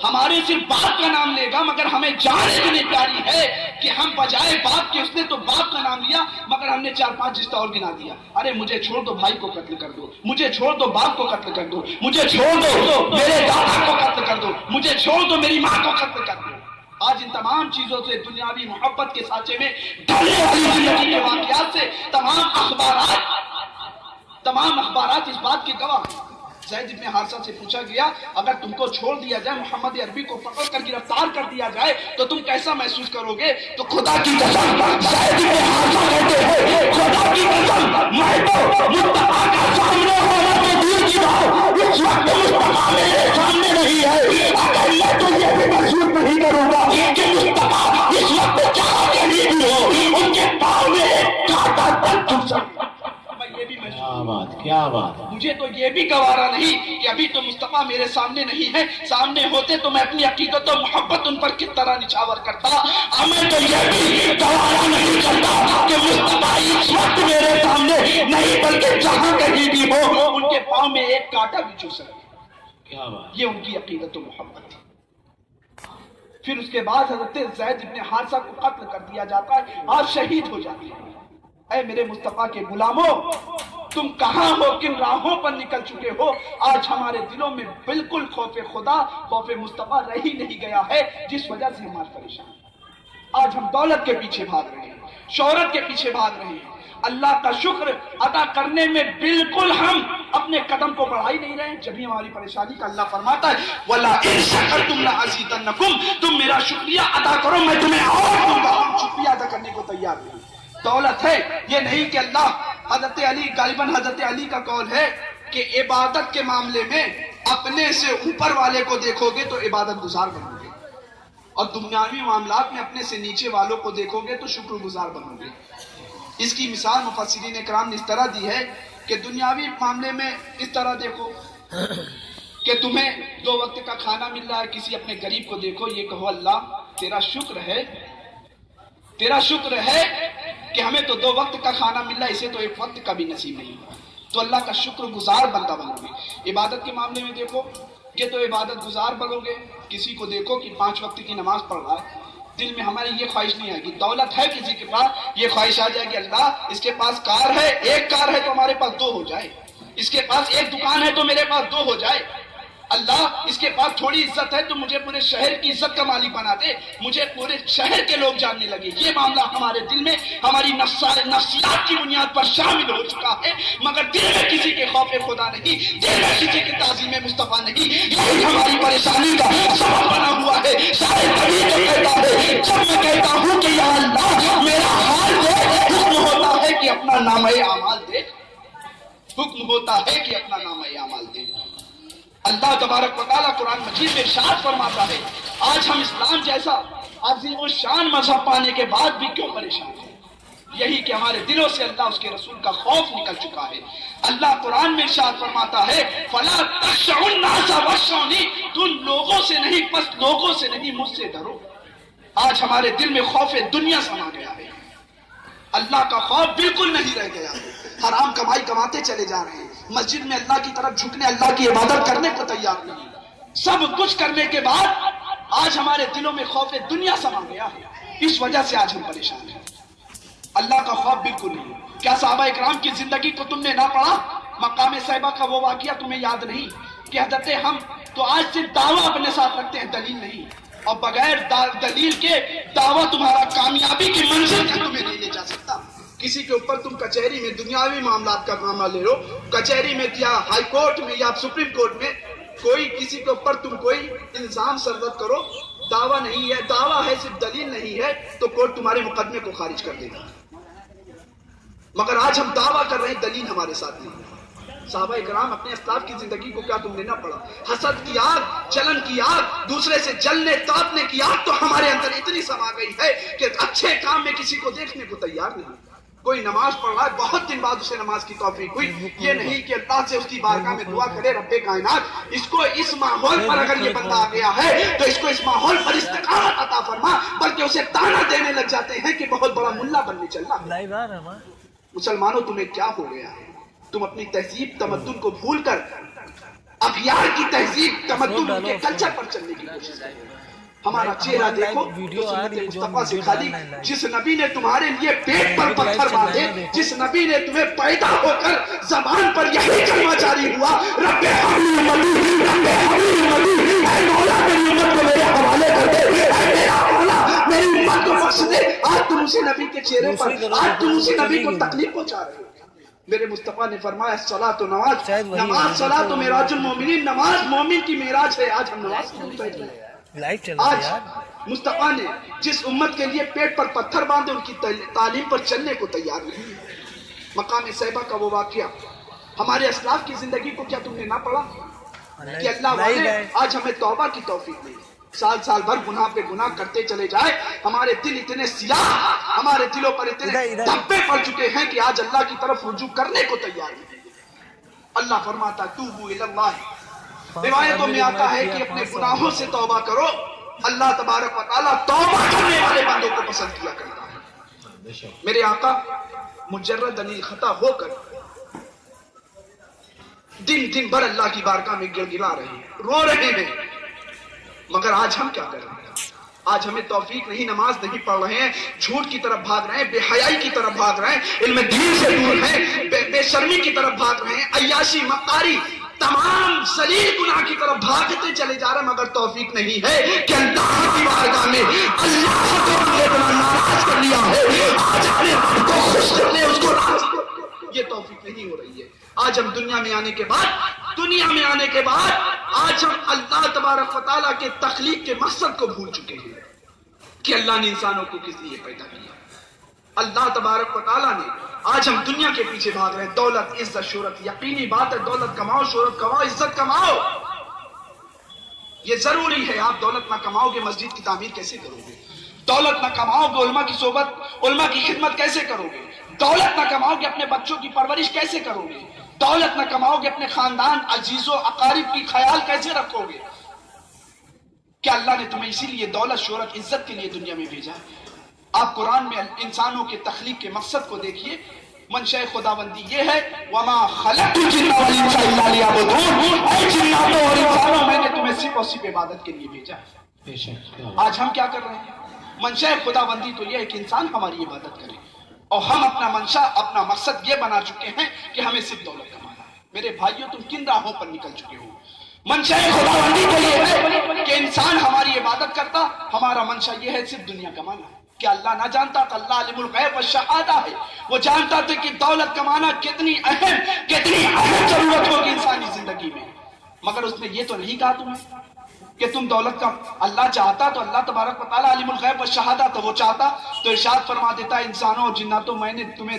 ہمارے صرف باپ کا نام لے گا مگر ہمیں جان اتنی پیاری ہے کہ ہم بجائے باپ کے، اس نے تو باپ کا نام لیا مگر ہم نے 4-5 رشتہ اور گنا دیا. ارے مجھے چھوڑ دو بھائی کو قتل کر دو، مجھے چھوڑ دو باپ کو قتل کر دو، مجھے چھوڑ دو میرے دادا کو قتل کر دو، مجھے چھوڑ دو میری ماں کو قتل کر دو. آج ان تمام چیزوں سے، دنیاوی محبت کے سانچے میں ڈھلنے والی زندگی کے واقعات سے تمام اخبارات اس بات کی گواہ ہیں. زید بن حارثہ سے پوچھا گیا اگر تم کو چھوڑ دیا جائے، محمد عربی کو پکڑ کر گرفتار کر دیا جائے تو تم کیسا محسوس کرو گے؟ تو خدا کی قسم زید بن حارثہ کہتے ہیں خدا کی قسم میں تو مصطفیٰ کا سامنے ہونا تو دور کی بات، اس وقت مصطفیٰ میرے سامنے نہیں ہے. اگر میں تو یہ بھی محسوس نہیں کروں گا کہ مصطفیٰ اس وقت کہاں کہیں بھی ہو، ان کے پاؤں میں ایک کانٹا تک چھپ سکتا. کیا بات، مجھے تو یہ بھی گوارا نہیں کہ ابھی تو مصطفیٰ میرے سامنے نہیں ہے، سامنے ہوتے تو میں اپنی عقیدت و محبت ان پر کس طرح نچھاور کرتا. ہمیں تو یہ بھی گوارا نہیں کرتا کہ مصطفیٰ اس وقت میرے سامنے نہیں بلکہ جہاں کہیں بھی ہو ان کے پاؤں میں ایک کانٹا بھی چھو سکے. کیا بات. یہ ان کی عقیدت و محبت تھی. پھر اس کے بعد حضرت زید بن حارثہ کو قتل کر دیا جاتا ہے، آپ شہید ہو جاتے ہیں. اے میرے مصطفیٰ کے غلاموں، تم کہاں ہو، کن راہوں پر نکل چکے ہو؟ آج ہمارے دلوں میں بالکل خوف خدا، خوف مصطفیٰ رہ ہی نہیں گیا ہے، جس وجہ سے ہمارے پریشان. آج ہم دولت کے پیچھے بھاگ رہے ہیں، شہرت کے پیچھے بھاگ رہے ہیں. اللہ کا شکر ادا کرنے میں بالکل ہم اپنے قدم کو بڑھا ہی نہیں رہے ہیں. جب ہی ہماری پریشانی کا اللہ فرماتا ہے وَلَا إِن شَكَرْتُمْ لَأَزِيدَنَّكُمْ، تم میرا شکریہ ادا کرو میں تمہیں اور دوں گا. ہم شکریہ ادا کرنے کو تیار نہیں. دولت ہے یہ نہیں کہ اللہ، حضرت علی، غالباً حضرت علی کا قول ہے کہ عبادت کے معاملے میں اپنے سے اوپر والے کو دیکھو گے تو عبادت گزار بنو گے، اور دنیاوی معاملات میں اپنے سے نیچے والوں کو دیکھو گے تو شکر گزار بنو گے. اس کی مثال مفسرین کرام نے اس طرح دی ہے کہ دنیاوی معاملے میں اس طرح دیکھو کہ تمہیں 2 وقت کا کھانا مل رہا ہے، کسی اپنے غریب کو دیکھو، یہ کہو اللہ تیرا شکر ہے کہ ہمیں تو 2 وقت کا کھانا مل رہا ہے، اسے تو 1 وقت کا بھی نصیب نہیں ہوا، تو اللہ کا شکر گزار بندہ بنو گے. عبادت کے معاملے میں دیکھو کہ تو عبادت گزار بنو گے. کسی کو دیکھو کہ 5 وقت کی نماز پڑھ رہا ہے، دل میں ہماری یہ خواہش نہیں آئے گی. دولت ہے کسی کے پاس، یہ خواہش آ جائے گی اللہ اس کے پاس کار ہے، 1 کار ہے تو ہمارے پاس 2 ہو جائے، اس کے پاس 1 دکان ہے تو میرے پاس 2 ہو جائے. اللہ اس کے پاس تھوڑی عزت ہے تو مجھے پورے شہر کی عزت کا مالک بنا دے، مجھے پورے شہر کے لوگ جاننے لگے. یہ معاملہ ہمارے دل میں ہماری نفسیات کی بنیاد پر شامل ہو چکا ہے، مگر دل میں کسی کے خوف خدا نہیں، دل میں کسی کی تعظیم مصطفیٰ نہیں. یہی ہماری پریشانی کا سبب بنا ہوا ہے. شاید کبھی تو کہتا ہے جب میں کہتا ہوں کہ یا اللہ میرا حال دیکھ، حکم ہوتا ہے کہ اپنا نامہ اعمال دیکھ، حکم ہوتا ہے کہ اپنا نامہ اعمال دیکھ. اللہ تبارک و تعالیٰ قرآن مجید میں ارشاد فرماتا ہے آج ہم اسلام جیسا عظیم و شان مذہب پانے کے بعد بھی کیوں پریشان ہیں؟ یہی کہ ہمارے دلوں سے اللہ اس کے رسول کا خوف نکل چکا ہے. اللہ قرآن میں ارشاد فرماتا ہے فَلَا تَخْشَعُوا النَّاسَ وَاخْشَوْنِی، تم لوگوں سے نہیں بس لوگوں سے نہیں مجھ سے ڈرو. آج ہمارے دل میں خوف دنیا سما گیا ہے، اللہ کا خوف بالکل نہیں رہ گیا. حرام کمائی کماتے چلے جا رہے ہیں، مسجد میں اللہ کی طرف جھکنے، اللہ کی عبادت کرنے کو تیار نہیں. سب کچھ کرنے کے بعد آج ہمارے دلوں میں خوف دنیا سما گیا ہے. اس وجہ سے آج ہم پریشان ہیں. اللہ کا خوف بالکل نہیں. کیا صحابہ اکرام کی زندگی کو تم نے نہ پڑھا؟ مقام صحابہ کا وہ واقعہ تمہیں یاد نہیں کہ حضرت ہم تو آج صرف دعویٰ اپنے ساتھ رکھتے ہیں، دلیل نہیں، اور بغیر دلیل کے دعویٰ تمہارا کامیابی کی منزل تک تمہیں نہیں لے جا سکتا. کسی کے اوپر تم کچہری میں دنیاوی معاملات کا معاملہ لے لو، کچہری میں یا ہائی کورٹ میں یا سپریم کورٹ میں کوئی کسی کے اوپر تم کوئی الزام سرزد کرو، دعویٰ نہیں ہے، دعویٰ ہے صرف دلیل نہیں ہے، تو کورٹ تمہارے مقدمے کو خارج کر دے گا. مگر آج ہم دعویٰ کر رہے ہیں، دلیل ہمارے ساتھ نہیں. صحابہ اکرام اپنے اسلاف کی زندگی کو کیا تم نے نہ پڑھا؟ حسد کی آگ، جلن کی آگ، دوسرے سے جلنے تاپنے کی آگ تو ہمارے اندر اتنی سما گئی ہے کہ اچھے کام میں کسی کو دیکھنے کو تیار نہیں. کوئی نماز پڑھ رہا ہے، بہت دن بعد اسے نماز کی توفیق ہوئی، یہ نہیں کہ اللہ سے اس کی بارگاہ میں دعا کرے رب کائنات اس کو اس ماحول پر اگر یہ بندہ آ گیا ہے تو اس کو اس ماحول پر استقامت عطا فرما، بلکہ اسے تانا دینے لگ جاتے ہیں کہ بہت بڑا ملا بننے چلنا. مسلمانوں تمہیں کیا ہو گیا ہے؟ تم اپنی تہذیب تمدن کو بھول کر اغیار کی تہذیب تمدن کے کلچر پر چلنے کی کوشش کرتے ہیں۔ ہمارا چہرہ دیکھو تو سنت مصطفیٰ سے خالی، جس نبی نے تمہارے لیے پیٹ پر پتھر باندھے، جس نبی نے تمہیں پیدا ہو کر زبان پر یہی کلمہ جاری ہوا، رب حبلی مدی رب حبلی مدی، اے مولا میری امت کو میرے حوالے کر دے، اے میرا مولا میری امت کو بخش دے، آج تم اسی نبی کے چہرے پر، آج تم اسی نبی کو تکلیف پہنچا رہے ہو۔ میرے مصطفیٰ نے فرمایا صلاۃ و نماز، نماز صلاۃ و معراج المومنین، نماز مومن کی معراج ہے۔ آج ہم نماز نہیں پڑھ رہے ہیں۔ آج مصطفیٰ نے جس امت کے لیے پیٹ پر پتھر باندھے ان کی تعلیم پر چلنے کو تیار نہیں ہے۔ مقام صیبہ کا وہ واقعہ ہمارے اسلاف کی زندگی کو کیا تم نے نہ پڑھا کہ اللہ والے آج ہمیں توبہ کی توفیق دے، سال سال بھر گناہ پہ گناہ کرتے چلے جائے، ہمارے دل اتنے سیاہ، ہمارے دلوں پر اتنے دھبے پڑ چکے ہیں کہ آج اللہ کی طرف رجوع کرنے کو تیار نہیں۔ اللہ فرماتا توبو الی اللہ، روایتوں میں آتا ہے کہ اپنے گناہوں سے توبہ کرو، اللہ تبارک و تعالیٰ توبہ کرنے والے بندوں کو پسند کیا کرتا ہے۔ میرے آقا مجرد انیل خطا ہو کر دن دن بھر اللہ کی بارگاہ میں گڑ گڑا رہے ہیں، رو رہے ہیں، مگر آج ہم کیا کر رہے ہیں؟ آج ہمیں توفیق نہیں، نماز نہیں پڑھ رہے ہیں، جھوٹ کی طرف بھاگ رہے ہیں، بے حیائی کی طرف بھاگ رہے ہیں، علم دین سے دور ہیں، بے شرمی کی طرف بھاگ رہے ہیں، عیاشی مکاری تمام ذلیل گناہ کی طرف بھاگتے چلے جا رہے ہیں، مگر توفیق نہیں ہے کہ اللہ کی بارگاہ میں اللہ کو ہم نے اتنا ناراض کر لیا ہے، آج ہمیں رب کو خوش کر لے، اس کو راضی کر لے۔ یہ توفیق نہیں ہو رہی ہے۔ آج ہم دنیا میں آنے کے بعد آج ہم اللہ تبارک و تعالیٰ کے تخلیق کے مقصد کو بھول چکے ہیں کہ اللہ نے انسانوں کو کس لیے پیدا کیا۔ اللہ تبارک و تعالیٰ نے، آج ہم دنیا کے پیچھے بھاگ رہے ہیں، دولت، عزت، شہرت۔ یقینی بات ہے دولت کماؤ، شہرت کماؤ، عزت کماؤ، یہ ضروری ہے۔ آپ دولت نہ کماؤ گے مسجد کی تعمیر کیسے کرو گے؟ دولت نہ کماؤ گے علماء کی صحبت، علماء کی خدمت کیسے کرو گے؟ دولت نہ کماؤ گے اپنے بچوں کی پرورش کیسے کرو گے؟ دولت نہ کماؤ گے اپنے خاندان، عزیزوں، اقارب کی خیال کیسے رکھو گے؟ کیا اللہ نے تمہیں اسی لیے دولت، شہرت، عزت کے لیے دنیا میں بھیجا؟ آپ قرآن میں انسانوں کے تخلیق کے مقصد کو دیکھیے، منشأ خداوندی یہ ہے وَمَا خَلَقْتُ الْجِنَّ وَالْإِنسَ إِلَّا لِيَعْبُدُونِ، اے جناتوں اور انسانوں میں نے تمہیں صرف اور صرف عبادت کے لیے بھیجا۔ آج ہم کیا کر رہے ہیں؟ منشأ خداوندی تو یہ ہے کہ انسان ہماری عبادت کرے، اور ہم اپنا منشا، اپنا مقصد یہ بنا چکے ہیں کہ ہمیں صرف دولت کمانا ہے۔ میرے بھائیوں تم کن راہوں پر نکل چکے ہو؟ منشا خداوندی تو یہ ہے کہ انسان ہماری عبادت کرتا، ہمارا منشا یہ ہے صرف دنیا کمانا۔ کیا اللہ نہ جانتا کہ اللہ عالم الغیب والشہادہ ہے؟ وہ جانتا تھا کہ دولت کمانا کتنی اہم ضرورت ہوگی انسانی زندگی میں، مگر اس نے یہ تو نہیں کہا تمہیں کہ تم دولت کا، اللہ چاہتا تو اللہ تبارک و تعالیٰ عالم الغیب والشہادہ تو وہ چاہتا تو ارشاد فرما دیتا انسانوں اور جناتوں میں نے تمہیں